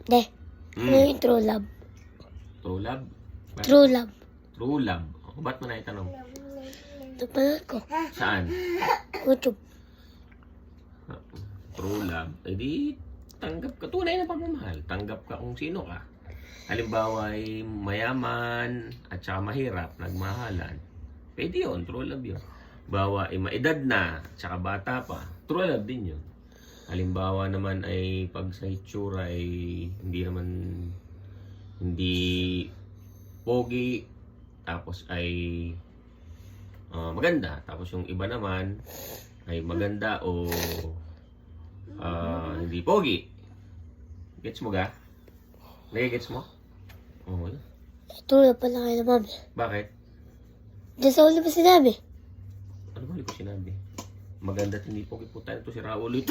De. Ano yung true love? True love? True love. True love. O, ba't mo na itanong? Napanood ko. Saan? YouTube. True love. Eh di, tanggap ka. Tunay na pagmamahal. Tanggap ka kung sino ka. Halimbawa ay mayaman at saka mahirap, nagmahalan. Pwede yun, true love yun. Bawa ay maedad na, at saka bata pa. True love din yun. Halimbawa naman ay pag sa itsura ay hindi pogi, tapos ay maganda. Tapos yung iba naman ay maganda o hindi pogi. Gets mo ga? Nagigets mo? Oo. True love pala kayo na mami. Bakit? Diyan sa ulo pa sinabi. Ano ba hindi ko sinabi? Maganda at hindi pogi po tayo. Ito si Raul ito.